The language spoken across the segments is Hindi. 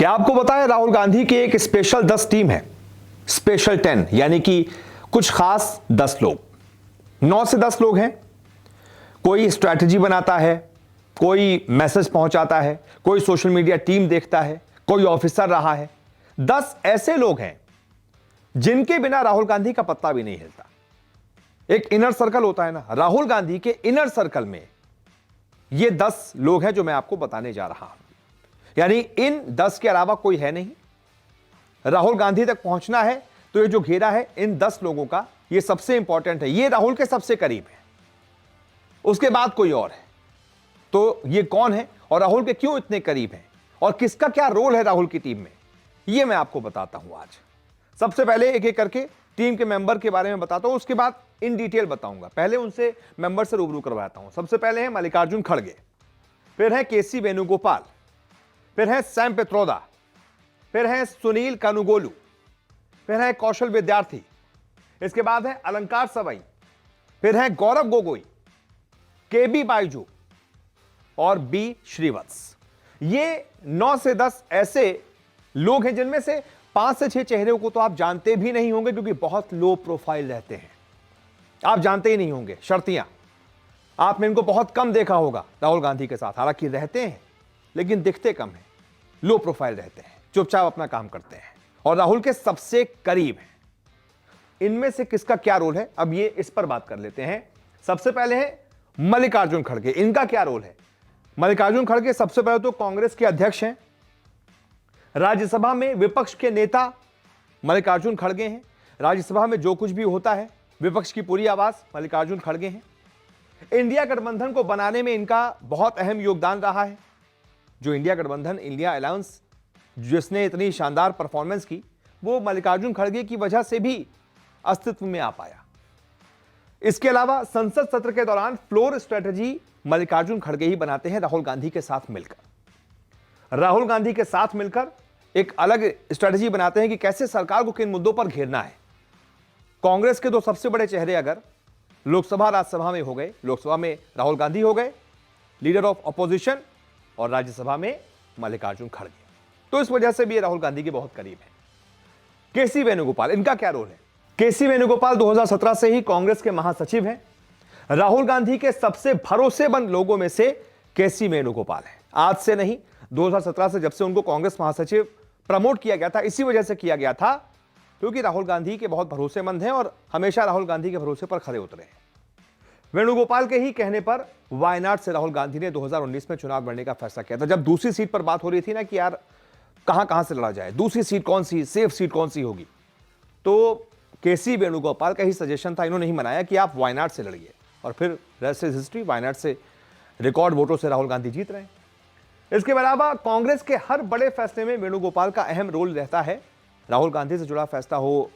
क्या आपको पता है राहुल गांधी की एक स्पेशल 10 टीम है, स्पेशल 10, यानी कि कुछ खास 10 लोग, 9 से 10 लोग हैं। कोई स्ट्रैटेजी बनाता है, कोई मैसेज पहुंचाता है, कोई सोशल मीडिया टीम देखता है, कोई ऑफिसर रहा है। 10 ऐसे लोग हैं जिनके बिना राहुल गांधी का पत्ता भी नहीं हिलता। एक इनर सर्कल होता है ना, राहुल गांधी के इनर सर्कल में ये 10 लोग हैं जो मैं आपको बताने जा रहा हूं। यानी इन 10 के अलावा कोई है नहीं। राहुल गांधी तक पहुंचना है तो ये जो घेरा है इन 10 लोगों का, ये सबसे इंपॉर्टेंट है। ये राहुल के सबसे करीब है, उसके बाद कोई और है। तो ये कौन है और राहुल के क्यों इतने करीब हैं और किसका क्या रोल है राहुल की टीम में, ये मैं आपको बताता हूं आज। सबसे पहले एक एक करके टीम के मेंबर के बारे में बताता हूं, उसके बाद इन डिटेल बताऊंगा। पहले उनसे मेंबर से रूबरू करवाता हूं। सबसे पहले है मल्लिकार्जुन खड़गे, फिर है केसी वेणुगोपाल, फिर है सैम पित्रोदा, फिर है सुनील कानुगोलू, फिर है कौशल विद्यार्थी, इसके बाद है अलंकार सवई, फिर है गौरव गोगोई, केबी बाइजू और बी श्रीवत्स। ये 9 से 10 ऐसे लोग हैं जिनमें से 5 से 6 चेहरे को तो आप जानते भी नहीं होंगे क्योंकि बहुत लो प्रोफाइल रहते हैं, आप जानते ही नहीं होंगे। शर्तियां, आपने इनको बहुत कम देखा होगा राहुल गांधी के साथ, हालांकि रहते हैं लेकिन दिखते कम हैं, लो प्रोफाइल रहते हैं, चुपचाप अपना काम करते हैं और राहुल के सबसे करीब हैं। इनमें से किसका क्या रोल है, अब ये इस पर बात कर लेते हैं। सबसे पहले है मल्लिकार्जुन खड़गे। इनका क्या रोल है? मल्लिकार्जुन खड़गे सबसे पहले तो कांग्रेस के अध्यक्ष हैं, राज्यसभा में विपक्ष के नेता मल्लिकार्जुन खड़गे हैं। राज्यसभा में जो कुछ भी होता है, विपक्ष की पूरी आवाज मल्लिकार्जुन खड़गे हैं। इंडिया गठबंधन को बनाने में इनका बहुत अहम योगदान रहा है। जो इंडिया गठबंधन, इंडिया अलायंस, जिसने इतनी शानदार परफॉर्मेंस की, वो मल्लिकार्जुन खड़गे की वजह से भी अस्तित्व में आ पाया। इसके अलावा संसद सत्र के दौरान फ्लोर स्ट्रेटजी मल्लिकार्जुन खड़गे ही बनाते हैं राहुल गांधी के साथ मिलकर। राहुल गांधी के साथ मिलकर एक अलग स्ट्रेटजी बनाते हैं कि कैसे सरकार को किन मुद्दों पर घेरना है। कांग्रेस के 2 सबसे बड़े चेहरे अगर लोकसभा राज्यसभा में हो गए, लोकसभा में राहुल गांधी हो गए लीडर ऑफ अपोजिशन और राज्यसभा में मल्लिकार्जुन खड़गे, तो इस वजह से भी राहुल गांधी के बहुत करीब है। केसी वेणुगोपाल, इनका क्या रोल है? केसी वेणुगोपाल 2017 से ही कांग्रेस के महासचिव हैं। राहुल गांधी के सबसे भरोसेमंद लोगों में से केसी वेणुगोपाल है। आज से नहीं, 2017 से, जब से उनको कांग्रेस महासचिव प्रमोट किया गया था, इसी वजह से किया गया था क्योंकि राहुल गांधी के बहुत भरोसेमंद हैं और हमेशा राहुल गांधी के भरोसे पर खरे उतरे हैं। वेणुगोपाल के ही कहने पर वायनाड से राहुल गांधी ने 2019 में चुनाव लड़ने का फैसला किया था। जब दूसरी सीट पर बात हो रही थी ना कि यार कहां से लड़ा जाए, दूसरी सीट कौन सी, सेफ सीट कौन सी होगी, तो केसी वेणुगोपाल का ही सजेशन था। इन्होंने ही मनाया कि आप वायनाड से लड़िए और फिर रेस्ट इज हिस्ट्री। वायनाड से रिकॉर्ड वोटों से राहुल गांधी जीत रहे हैं। इसके अलावा कांग्रेस के हर बड़े फैसले में वेणुगोपाल का अहम रोल रहता है। राहुल गांधी से जुड़ा फैसला हो,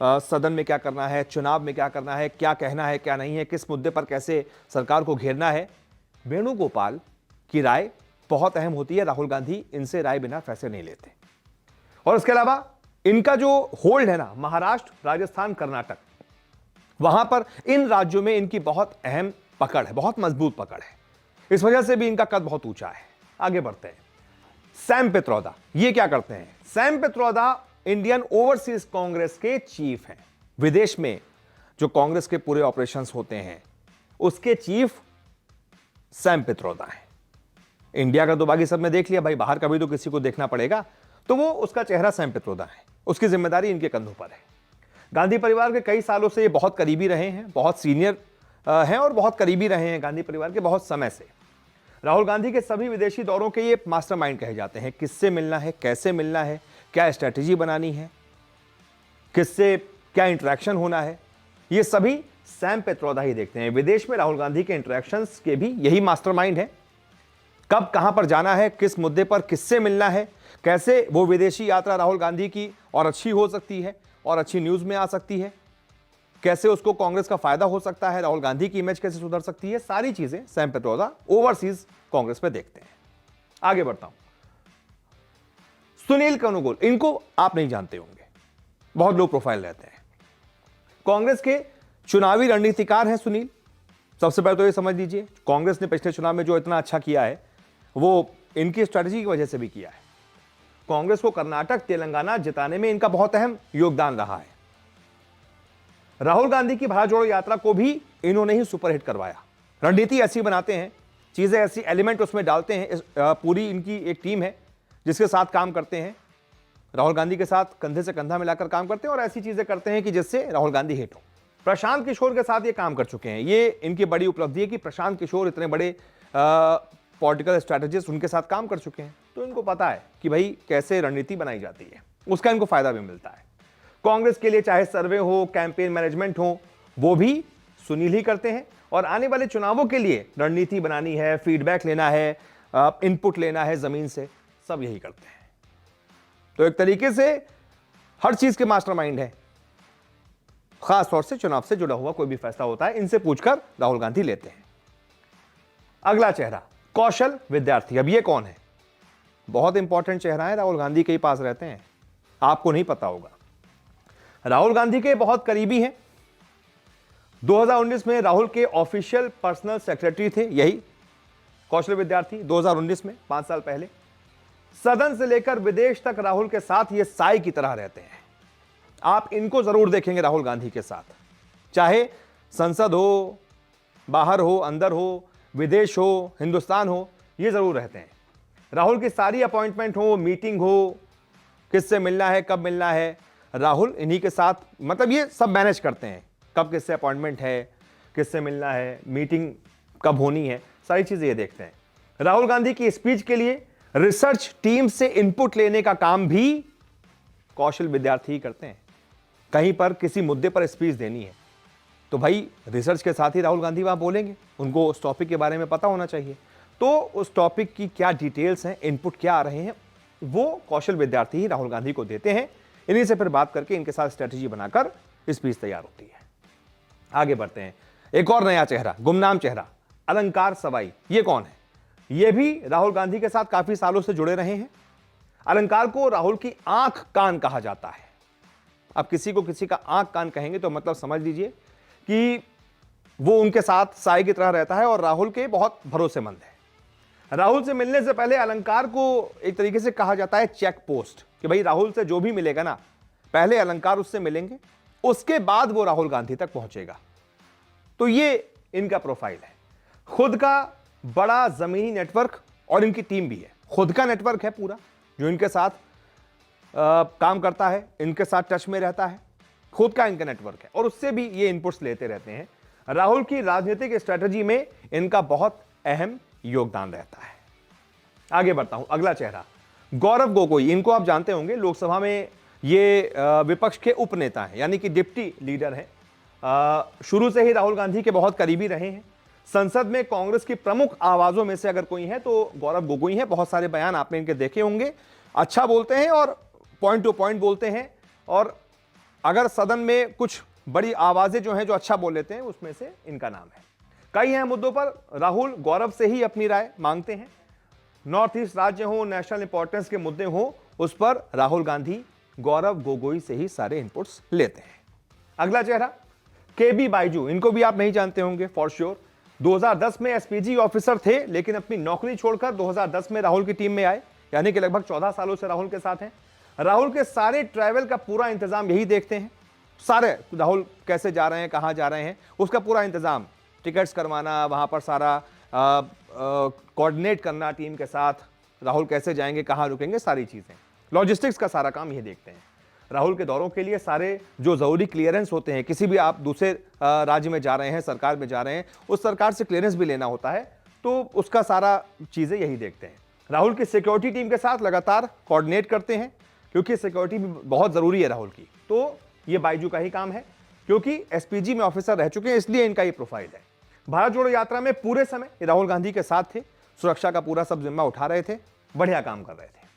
सदन में क्या करना है, चुनाव में क्या करना है, क्या कहना है, क्या नहीं है, किस मुद्दे पर कैसे सरकार को घेरना है, वेणुगोपाल की राय बहुत अहम होती है। राहुल गांधी इनसे राय बिना फैसले नहीं लेते। और इसके अलावा इनका जो होल्ड है ना, महाराष्ट्र, राजस्थान, कर्नाटक, वहां पर इन राज्यों में इनकी बहुत अहम पकड़ है, बहुत मजबूत पकड़ है। इस वजह से भी इनका कद बहुत ऊंचा है। आगे बढ़ते हैं। सैम पित्रोदा, ये क्या करते हैं? Sam Pitroda Indian overseas Congress के चीफ हैं। विदेश में जो कांग्रेस के पूरे ऑपरेशंस होते हैं उसके चीफ सैम पित्रोदा हैं। इंडिया का तो बाकी सब में देख लिया भाई, बाहर का भी तो किसी को देखना पड़ेगा, तो वो उसका चेहरा सैम पित्रोदा है, उसकी जिम्मेदारी इनके कंधों पर है। गांधी परिवार के कई सालों से ये बहुत करीबी रहे हैं, बहुत सीनियर हैं और बहुत करीबी रहे हैं गांधी परिवार के बहुत समय से। राहुल गांधी के सभी विदेशी दौरों के ये मास्टरमाइंड कहे जाते हैं। किससे मिलना है, कैसे मिलना है, क्या स्ट्रैटेजी बनानी है, किससे क्या इंटरेक्शन होना है, ये सभी सैम पित्रोदा ही देखते हैं। विदेश में राहुल गांधी के इंटरेक्शंस के भी यही मास्टरमाइंड है। कब कहां पर जाना है, किस मुद्दे पर किससे मिलना है, कैसे वो विदेशी यात्रा राहुल गांधी की और अच्छी हो सकती है और अच्छी न्यूज में आ सकती है, कैसे उसको कांग्रेस का फायदा हो सकता है, राहुल गांधी की इमेज कैसे सुधर सकती है, सारी चीजें सैम पित्रोदा ओवरसीज कांग्रेस में देखते हैं। आगे बढ़ता हूं। सुनील कानुगोल, इनको आप नहीं जानते होंगे, बहुत लो प्रोफाइल रहते हैं। कांग्रेस के चुनावी रणनीतिकार हैं सुनील। सबसे पहले तो ये समझ लीजिए, कांग्रेस ने पिछले चुनाव में जो इतना अच्छा किया है वो इनकी स्ट्रैटेजी की वजह से भी किया है। कांग्रेस को कर्नाटक तेलंगाना जिताने में इनका बहुत अहम योगदान रहा है। राहुल गांधी की भारत जोड़ो यात्रा को भी इन्होंने ही सुपरहिट करवाया। रणनीति ऐसी बनाते हैं, चीजें ऐसी एलिमेंट उसमें डालते हैं। पूरी इनकी एक टीम है जिसके साथ काम करते हैं, राहुल गांधी के साथ कंधे से कंधा मिलाकर काम करते हैं और ऐसी चीजें करते हैं कि जिससे राहुल गांधी हिट हो। प्रशांत किशोर के साथ ये काम कर चुके हैं। ये इनकी बड़ी उपलब्धि है कि प्रशांत किशोर इतने बड़े पॉलिटिकल स्ट्रैटेजिस्ट उनके साथ काम कर चुके हैं, तो इनको पता है कि भाई कैसे रणनीति बनाई जाती है, उसका इनको फायदा भी मिलता है। कांग्रेस के लिए चाहे सर्वे हो, कैंपेन मैनेजमेंट हो, वो भी सुनील ही करते हैं और आने वाले चुनावों के लिए रणनीति बनानी है, फीडबैक लेना है, इनपुट लेना है जमीन से, सब यही करते हैं। तो एक तरीके से हर चीज के मास्टरमाइंड है। खास तौर से चुनाव से जुड़ा हुआ कोई भी फैसला होता है, इनसे पूछकर राहुल गांधी लेते हैं। अगला चेहरा कौशल विद्यार्थी। अब ये कौन है? बहुत इंपॉर्टेंट चेहरा है, राहुल गांधी के ही पास रहते हैं, आपको नहीं पता होगा। राहुल गांधी के बहुत करीबी हैं। 2019 में राहुल के ऑफिशियल पर्सनल सेक्रेटरी थे यही कौशल विद्यार्थी। 2019 में 5 साल पहले सदन से लेकर विदेश तक राहुल के साथ ये साई की तरह रहते हैं। आप इनको जरूर देखेंगे राहुल गांधी के साथ, चाहे संसद हो, बाहर हो, अंदर हो, विदेश हो, हिंदुस्तान हो, ये जरूर रहते हैं। राहुल की सारी अपॉइंटमेंट हो, मीटिंग हो, किससे मिलना है, कब मिलना है, राहुल इन्हीं के साथ, मतलब ये सब मैनेज करते हैं। कब किससे अपॉइंटमेंट है, किससे मिलना है, मीटिंग कब होनी है, सारी चीजें ये देखते हैं। राहुल गांधी की स्पीच के लिए रिसर्च टीम से इनपुट लेने का काम भी कौशल विद्यार्थी ही करते हैं। कहीं पर किसी मुद्दे पर स्पीच देनी है तो भाई रिसर्च के साथ ही राहुल गांधी वहां बोलेंगे, उनको उस टॉपिक के बारे में पता होना चाहिए। तो उस टॉपिक की क्या डिटेल्स हैं, इनपुट क्या आ रहे हैं, वो कौशल विद्यार्थी ही राहुल गांधी को देते हैं। इन्हीं से फिर बात करके इनके साथ स्ट्रेटेजी बनाकर स्पीच तैयार होती है। आगे बढ़ते हैं। एक और नया चेहरा, गुमनाम चेहरा, अलंकार सवाई। ये कौन है? ये भी राहुल गांधी के साथ काफी सालों से जुड़े रहे हैं। अलंकार को राहुल की आंख कान कहा जाता है। अब किसी को किसी का आंख कान कहेंगे तो मतलब समझ लीजिए कि वो उनके साथ साई की तरह रहता है और राहुल के बहुत भरोसेमंद है। राहुल से मिलने से पहले अलंकार को एक तरीके से कहा जाता है चेक पोस्ट, कि भाई राहुल से जो भी मिलेगा ना, पहले अलंकार उससे मिलेंगे, उसके बाद वो राहुल गांधी तक पहुंचेगा। तो ये इनका प्रोफाइल है। खुद का बड़ा जमीनी नेटवर्क और इनकी टीम भी है। खुद का नेटवर्क है पूरा जो इनके साथ काम करता है, इनके साथ टच में रहता है। खुद का इनका नेटवर्क है और उससे भी ये इनपुट्स लेते रहते हैं। राहुल की राजनीतिक स्ट्रेटजी में इनका बहुत अहम योगदान रहता है। आगे बढ़ता हूं। अगला चेहरा गौरव गोगोई। इनको आप जानते होंगे, लोकसभा में ये विपक्ष के उपनेता हैं, यानी कि डिप्टी लीडर हैं। शुरू से ही राहुल गांधी के बहुत करीबी रहे हैं। संसद में कांग्रेस की प्रमुख आवाजों में से अगर कोई है तो गौरव गोगोई हैं। बहुत सारे बयान आपने इनके देखे होंगे। अच्छा बोलते हैं और पॉइंट टू पॉइंट बोलते हैं, और अगर सदन में कुछ बड़ी आवाजें जो हैं जो अच्छा बोल लेते हैं, उसमें से इनका नाम है। कई हैं मुद्दों पर राहुल गौरव से ही अपनी राय मांगते हैं। नॉर्थ ईस्ट राज्य हो, नेशनल इंपॉर्टेंस के मुद्दे हो, उस पर राहुल गांधी गौरव गोगोई से ही सारे इनपुट्स लेते हैं। अगला चेहरा केबी बाइजू। इनको भी आप नहीं जानते होंगे फॉर श्योर। 2010 में एसपीजी ऑफिसर थे, लेकिन अपनी नौकरी छोड़कर 2010 में राहुल की टीम में आए, यानी कि लगभग 14 सालों से राहुल के साथ हैं। राहुल के सारे ट्रैवल का पूरा इंतजाम यही देखते हैं। सारे राहुल कैसे जा रहे हैं, कहां जा रहे हैं, उसका पूरा इंतजाम, टिकट्स करवाना, वहां पर सारा कोऑर्डिनेट करना टीम के साथ, राहुल कैसे जाएंगे, कहां रुकेंगे, सारी चीजें, लॉजिस्टिक्स का सारा काम ये देखते हैं। राहुल के दौरों के लिए सारे जो जरूरी क्लियरेंस होते हैं, किसी भी आप दूसरे राज्य में जा रहे हैं, सरकार में जा रहे हैं, उस सरकार से क्लियरेंस भी लेना होता है, तो उसका सारा चीजें यही देखते हैं। राहुल की सिक्योरिटी टीम के साथ लगातार कोऑर्डिनेट करते हैं, क्योंकि सिक्योरिटी भी बहुत जरूरी है राहुल की। तो ये बाइजू का ही काम है, क्योंकि एसपीजी में ऑफिसर रह चुके हैं, इसलिए इनका ये प्रोफाइल है। भारत जोड़ो यात्रा में पूरे समय राहुल गांधी के साथ थे, सुरक्षा का पूरा सब जिम्मा उठा रहे थे, बढ़िया काम कर रहे थे।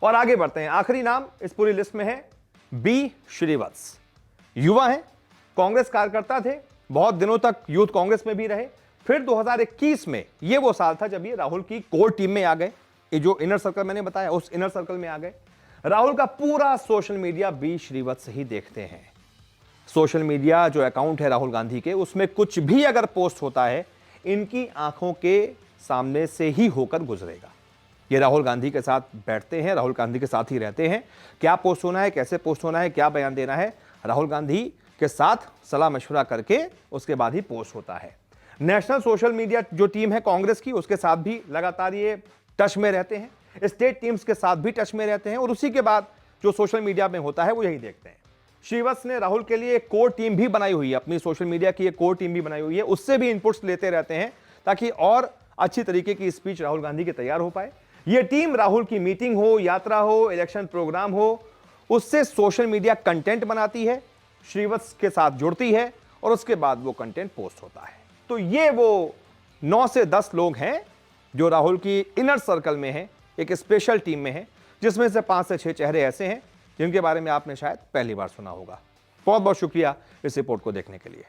और आगे बढ़ते हैं। आखिरी नाम इस पूरी लिस्ट में है बी श्रीवत्स। युवा हैं, कांग्रेस कार्यकर्ता थे, बहुत दिनों तक यूथ कांग्रेस में भी रहे। फिर 2021 में, ये वो साल था जब ये राहुल की कोर टीम में आ गए। ये जो इनर सर्कल मैंने बताया, उस इनर सर्कल में आ गए। राहुल का पूरा सोशल मीडिया बी श्रीवत्स ही देखते हैं। सोशल मीडिया जो अकाउंट है राहुल गांधी के, उसमें कुछ भी अगर पोस्ट होता है, इनकी आंखों के सामने से ही होकर गुजरेगा। ये राहुल गांधी के साथ बैठते हैं, राहुल गांधी के साथ ही रहते हैं। क्या पोस्ट होना है, कैसे पोस्ट होना है, क्या बयान देना है, राहुल गांधी के साथ सलाह मशवरा करके उसके बाद ही पोस्ट होता है। नेशनल सोशल मीडिया जो टीम है कांग्रेस की, उसके साथ भी लगातार ये टच में रहते हैं, स्टेट टीम्स के साथ भी टच में रहते हैं, और उसी के बाद जो सोशल मीडिया में होता है वो यही देखते हैं। श्रीवत्स ने राहुल के लिए एक कोर टीम भी बनाई हुई है, अपनी सोशल मीडिया की एक कोर टीम भी बनाई हुई है, उससे भी इनपुट्स लेते रहते हैं ताकि और अच्छी तरीके की स्पीच राहुल गांधी की तैयार हो पाए। यह टीम राहुल की मीटिंग हो, यात्रा हो, इलेक्शन प्रोग्राम हो, उससे सोशल मीडिया कंटेंट बनाती है, श्रीवत्स के साथ जुड़ती है और उसके बाद वो कंटेंट पोस्ट होता है। तो ये वो 9 से 10 लोग हैं जो राहुल की इनर सर्कल में हैं, एक स्पेशल टीम में हैं, जिसमें से 5 से 6 चेहरे ऐसे हैं जिनके बारे में आपने शायद पहली बार सुना होगा। बहुत बहुत शुक्रिया इस रिपोर्ट को देखने के लिए।